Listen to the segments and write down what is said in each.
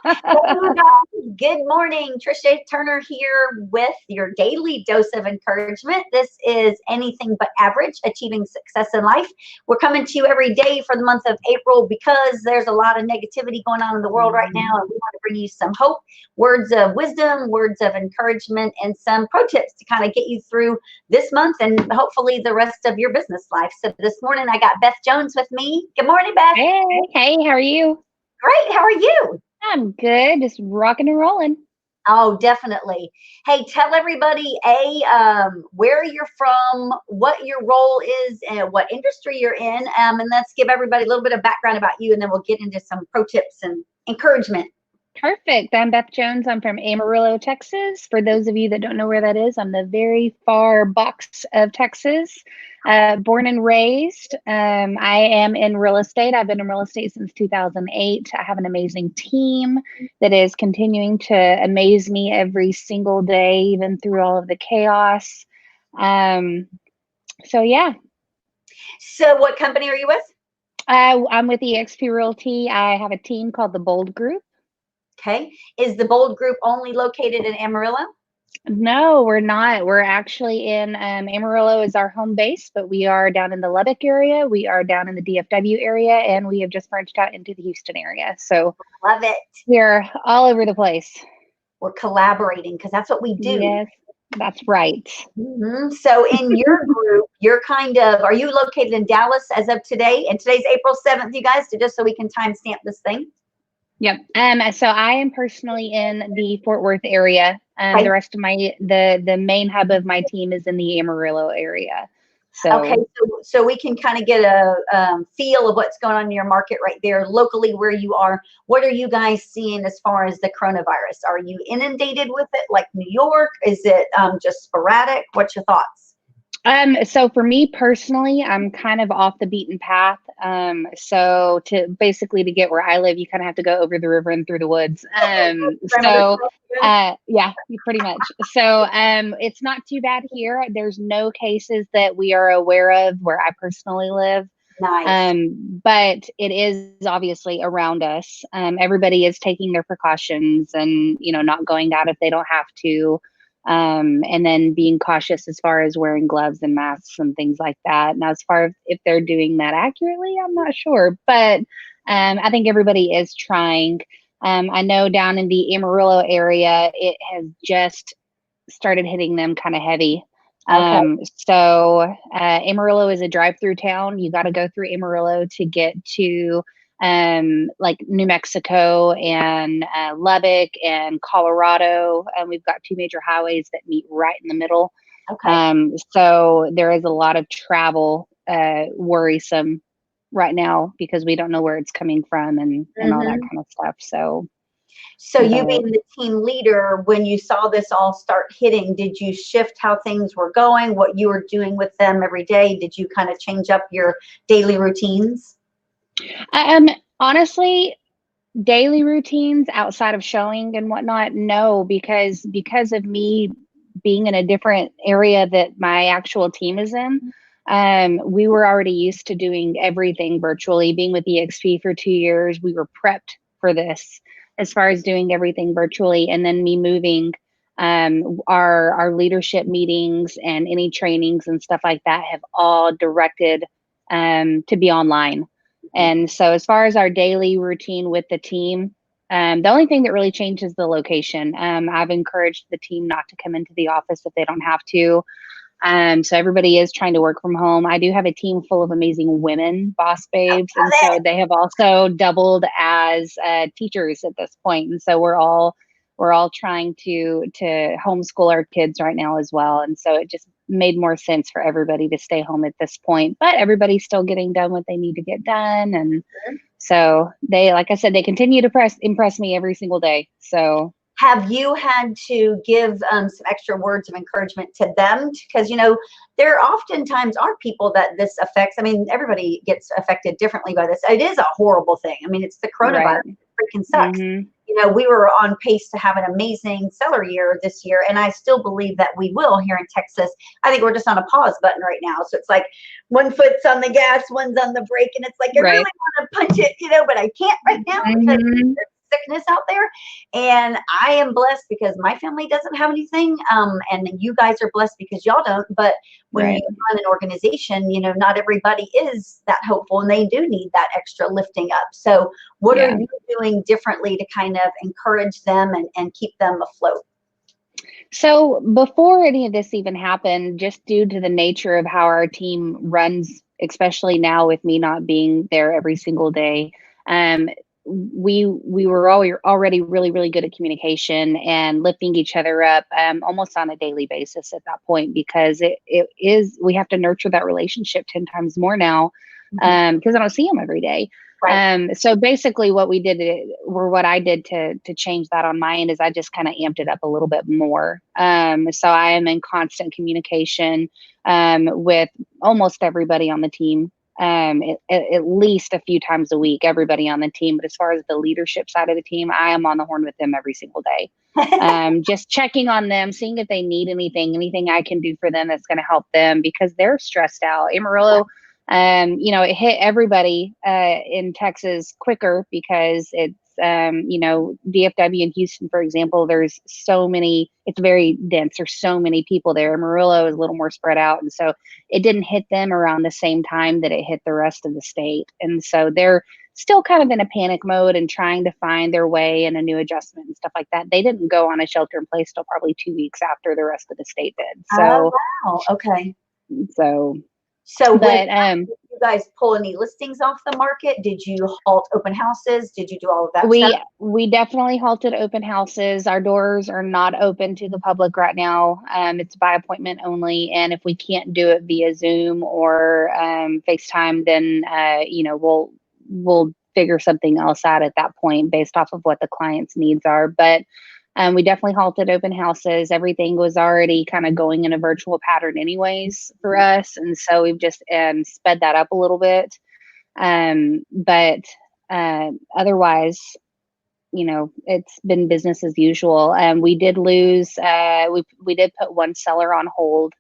Hello, guys. Good morning. Trisha Turner here with your daily dose of encouragement. This is Anything But Average, Achieving Success in Life. We're coming to you every day for the month of April because there's a lot of negativity going on in the world right now, and we want to bring you some hope, words of wisdom, words of encouragement, and some pro tips to kind of get you through this month and hopefully the rest of your business life. So this morning I got Beth Jones with me. Good morning, Beth. Hey, how are you? Great. How are you? I'm good, just rocking and rolling. Oh, definitely. Hey, tell everybody where you're from, what your role is, and what industry you're in, and let's give everybody a little bit of background about you, and then we'll get into some pro tips and encouragement. Perfect. I'm Beth Jones. I'm from Amarillo, Texas. For those of you that don't know where that is, I'm the very far box of Texas. Born and raised. I am in real estate. I've been in real estate since 2008. I have an amazing team that is continuing to amaze me every single day, even through all of the chaos. So yeah. So, what company are you with? I'm with eXp Realty. I have a team called the Bold Group. Okay. Is the Bold Group only located in Amarillo? No, we're not. We're actually in Amarillo is our home base, but we are down in the Lubbock area. We are down in the DFW area, and we have just branched out into the Houston area. So Love it. we're all over the place. We're collaborating because that's what we do. Yes, that's right. So in your group, are you located in Dallas as of today? And today's April 7th, you guys, just so we can timestamp this thing. Yep. So I am personally in the Fort Worth area. Okay. The rest of the main hub of my team is in the Amarillo area. So okay, so we can kind of get a feel of what's going on in your market right there locally where you are. What are you guys seeing as far as the coronavirus? Are you inundated with it like New York? Is it just sporadic? What's your thoughts? So for me personally, I'm kind of off the beaten path. So to get where I live, you kind of have to go over the river and through the woods. Yeah, pretty much. So, it's not too bad here. There's no cases that we are aware of where I personally live. Nice. But it is obviously around us. Everybody is taking their precautions and, not going out if they don't have to. And then being cautious as far as wearing gloves and masks and things like that. Now, as far as if they're doing that accurately, I'm not sure, but I think everybody is trying. I know down in the Amarillo area, it has just started hitting them kind of heavy. Okay. So Amarillo is a drive-through town. You got to go through Amarillo to get to like New Mexico and Lubbock and Colorado. We've got two major highways that meet right in the middle. Okay. So there is a lot of travel worrisome right now because we don't know where it's coming from and all that kind of stuff. So you being the team leader, when you saw this all start hitting, did you shift how things were going, what you were doing with them every day? Did you kind of change up your daily routines? Honestly, daily routines outside of showing and whatnot, no, because of me being in a different area that my actual team is in. We were already used to doing everything virtually. Being with EXP for 2 years, we were prepped for this as far as doing everything virtually. And then me moving, our leadership meetings and any trainings and stuff like that have all directed to be online. And so as far as our daily routine with the team, the only thing that really changed is the location. I've encouraged the team not to come into the office if they don't have to. So everybody is trying to work from home. I do have a team full of amazing women, boss babes, and so they have also doubled as teachers at this point. And so we're all trying to homeschool our kids right now as well. And so it just made more sense for everybody to stay home at this point. But everybody's still getting done what they need to get done, and so they, like I said, they continue to impress me every single day. So. Have you had to give some extra words of encouragement to them? Because, there oftentimes are people that this affects. I mean, everybody gets affected differently by this. It is a horrible thing. I mean, it's the coronavirus. Right. It freaking sucks. We were on pace to have an amazing seller year this year, and I still believe that we will here in Texas. I think we're just on a pause button right now. So it's like one foot's on the gas, one's on the brake, and it's like I really want to punch it, but I can't right now because there's fitness out there. And I am blessed because my family doesn't have anything. And you guys are blessed because y'all don't. But when Right. you run an organization, you know, not everybody is that hopeful and they do need that extra lifting up. So what are Yeah. you doing differently to kind of encourage them and keep them afloat? So before any of this even happened, just due to the nature of how our team runs, especially now with me not being there every single day, um, we were already really, really good at communication and lifting each other up almost on a daily basis at that point, because it is, we have to nurture that relationship 10 times more now, because I don't see them every day. Right. So basically what we did, or what I did to change that on my end, is I just kind of amped it up a little bit more. So I am in constant communication with almost everybody on the team, at least a few times a week, everybody on the team. But as far as the leadership side of the team, I am on the horn with them every single day. Just checking on them, seeing if they need anything I can do for them that's going to help them, because they're stressed out. Amarillo, you know, it hit everybody in Texas quicker because it's, you know, DFW in Houston, for example, there's so many, it's very dense. There's so many people there. Amarillo is a little more spread out. And so it didn't hit them around the same time that it hit the rest of the state. And so they're still kind of in a panic mode and trying to find their way and a new adjustment and stuff like that. They didn't go on a shelter in place till probably 2 weeks after the rest of the state did. Oh, So, wow. Okay. so, So with but, did you guys pull any listings off the market? Did you halt open houses? Did you do all of that stuff? we definitely halted open houses. Our doors are not open to the public right now. It's by appointment only, and if we can't do it via Zoom or FaceTime, then you know, we'll figure something else out at that point based off of what the client's needs are. But we definitely halted open houses. Everything was already kind of going in a virtual pattern, anyways, for us, and so we've just sped that up a little bit. But otherwise, you know, it's been business as usual. We did lose, we did put one seller on hold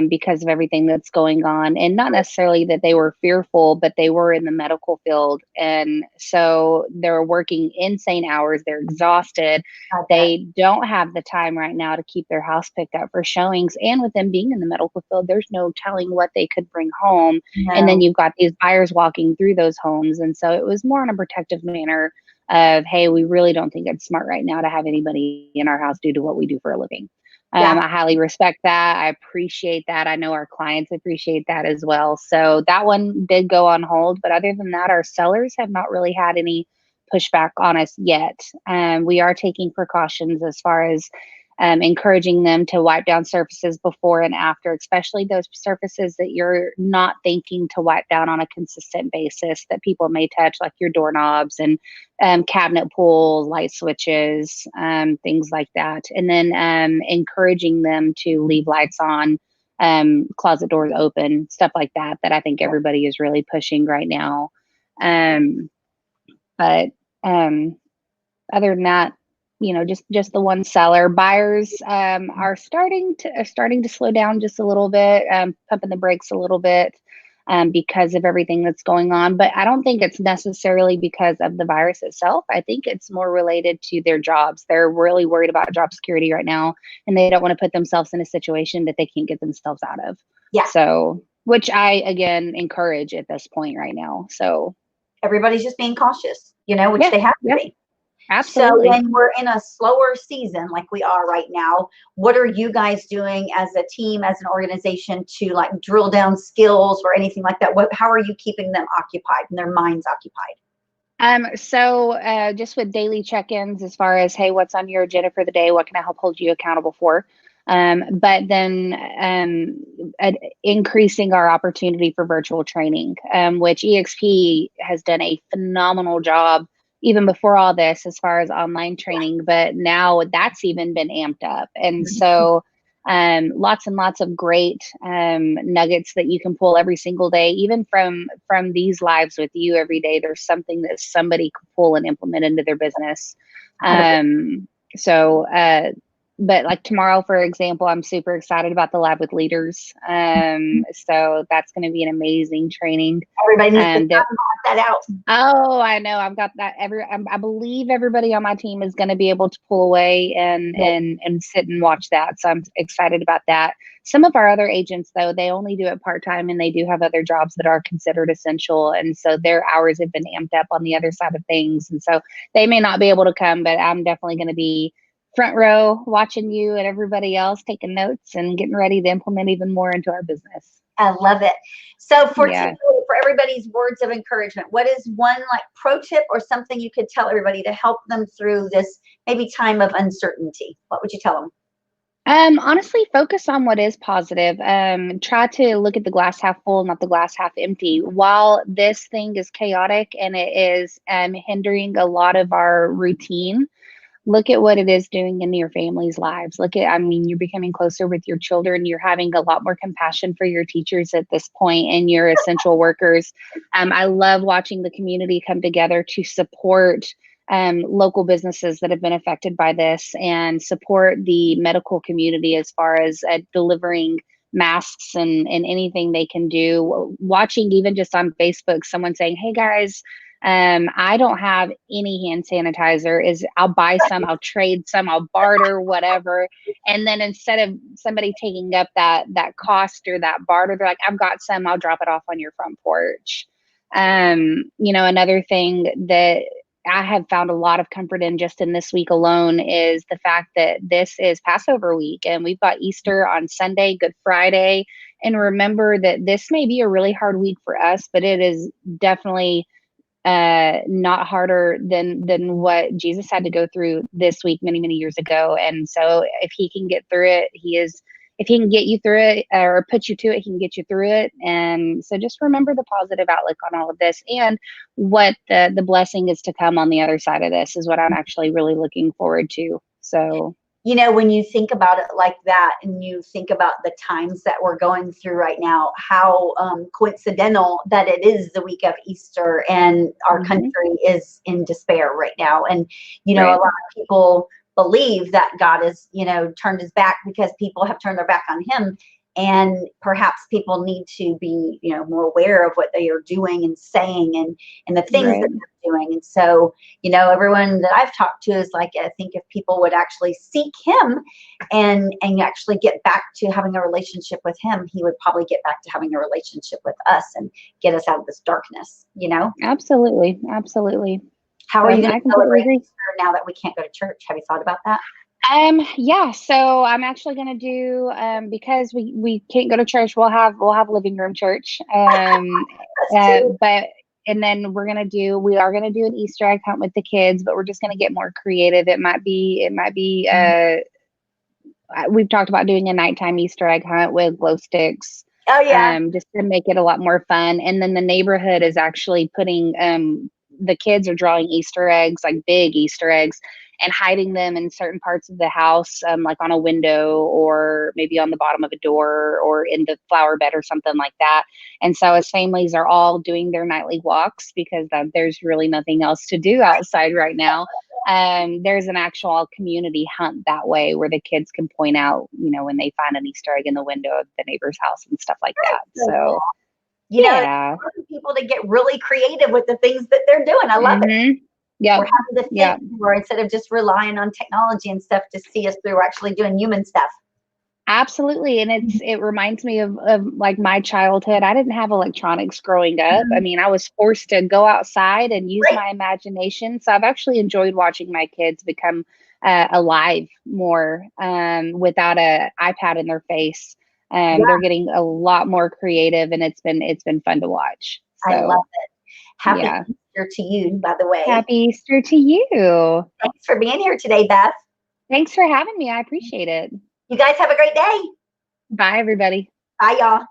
because of everything that's going on. And not necessarily that they were fearful, but they were in the medical field. And so they're working insane hours. They're exhausted. They don't have the time right now to keep their house picked up for showings. And with them being in the medical field, there's no telling what they could bring home. And then you've got these buyers walking through those homes. And so it was more in a protective manner of, hey, we really don't think it's smart right now to have anybody in our house due to what we do for a living. I highly respect that. I appreciate that. I know our clients appreciate that as well. So that one did go on hold. But other than that, our sellers have not really had any pushback on us yet. We are taking precautions as far as encouraging them to wipe down surfaces before and after, especially those surfaces that you're not thinking to wipe down on a consistent basis that people may touch, like your doorknobs and cabinet pulls, light switches, things like that. And then encouraging them to leave lights on, closet doors open, stuff like that, that I think everybody is really pushing right now. But other than that, you know, just the one seller. Buyers are starting to slow down just a little bit, pumping the brakes a little bit because of everything that's going on. But I don't think it's necessarily because of the virus itself. I think it's more related to their jobs. They're really worried about job security right now, and they don't want to put themselves in a situation that they can't get themselves out of. Yeah. So, which I again encourage at this point right now. So everybody's just being cautious, you know, which they have to be. Absolutely. So when we're in a slower season like we are right now, what are you guys doing as a team, as an organization, to like drill down skills or anything like that? How are you keeping them occupied and their minds occupied? So just with daily check-ins as far as, hey, what's on your agenda for the day? What can I help hold you accountable for? But then increasing our opportunity for virtual training, which EXP has done a phenomenal job even before all this as far as online training, but now that's even been amped up. And so lots and lots of great nuggets that you can pull every single day, even from these lives with you every day. There's something that somebody could pull and implement into their business. So but like tomorrow, for example, I'm super excited about the lab with leaders. So that's going to be an amazing training. Everybody needs to That that out. Oh, I know. I've got that. I believe everybody on my team is going to be able to pull away and sit and watch that. So I'm excited about that. Some of our other agents, though, they only do it part-time, and they do have other jobs that are considered essential. And so their hours have been amped up on the other side of things. And so they may not be able to come, but I'm definitely going to be front row watching you and everybody else taking notes and getting ready to implement even more into our business. I love it. So today, for everybody's words of encouragement, what is one like pro tip or something you could tell everybody to help them through this maybe time of uncertainty? What would you tell them? Honestly, focus on what is positive. Try to look at the glass half full, not the glass half empty. While this thing is chaotic and it is hindering a lot of our routine, look at what it is doing in your family's lives. You're becoming closer with your children. You're having a lot more compassion for your teachers at this point and your essential workers. I love watching the community come together to support local businesses that have been affected by this and support the medical community as far as delivering masks and anything they can do. Watching even just on Facebook, someone saying, "Hey guys, I don't have any hand sanitizer. I'll buy some, I'll trade some, I'll barter, whatever." And then instead of somebody taking up that cost or that barter, they're like, "I've got some, I'll drop it off on your front porch." Another thing that I have found a lot of comfort in just in this week alone is the fact that this is Passover week and we've got Easter on Sunday, Good Friday. And remember that this may be a really hard week for us, but it is definitely not harder than what Jesus had to go through this week many years ago. And so if he can get through it, if he can get you through it or put you to it, he can get you through it. And so just remember the positive outlook on all of this and what the blessing is to come on the other side of this is what I'm actually really looking forward to. So when you think about it like that and you think about the times that we're going through right now, how coincidental that it is the week of Easter and our country is in despair right now. And, a lot of people believe that God is, turned his back because people have turned their back on him. And perhaps people need to be, more aware of what they are doing and saying and the things that they're doing. And so, everyone that I've talked to is like, I think if people would actually seek him and actually get back to having a relationship with him, he would probably get back to having a relationship with us and get us out of this darkness, Absolutely. How are you going to celebrate Easter now that we can't go to church? Have you thought about that? Yeah, so I'm actually going to do, because we can't go to church, we'll have living room church. And then we are going to do an Easter egg hunt with the kids, but we're just going to get more creative. It might be, we've talked about doing a nighttime Easter egg hunt with glow sticks. Oh yeah. Just to make it a lot more fun. And then the neighborhood is actually putting, the kids are drawing Easter eggs, like big Easter eggs, and hiding them in certain parts of the house, like on a window or maybe on the bottom of a door or in the flower bed or something like that. And so as families are all doing their nightly walks, because there's really nothing else to do outside right now, there's an actual community hunt that way where the kids can point out, when they find an Easter egg in the window of the neighbor's house and stuff like that. So, people to get really creative with the things that they're doing. I love it. Yeah. We're having to think more instead of just relying on technology and stuff to see us through. We're actually doing human stuff. Absolutely. And it reminds me of like my childhood. I didn't have electronics growing up. I mean, I was forced to go outside and use my imagination. So I've actually enjoyed watching my kids become alive more without a iPad in their face. They're getting a lot more creative, and it's been fun to watch. So, I love it. Happy Easter to you, by the way. Happy Easter to you. Thanks for being here today, Beth. Thanks for having me. I appreciate it. You guys have a great day. Bye, everybody. Bye, y'all.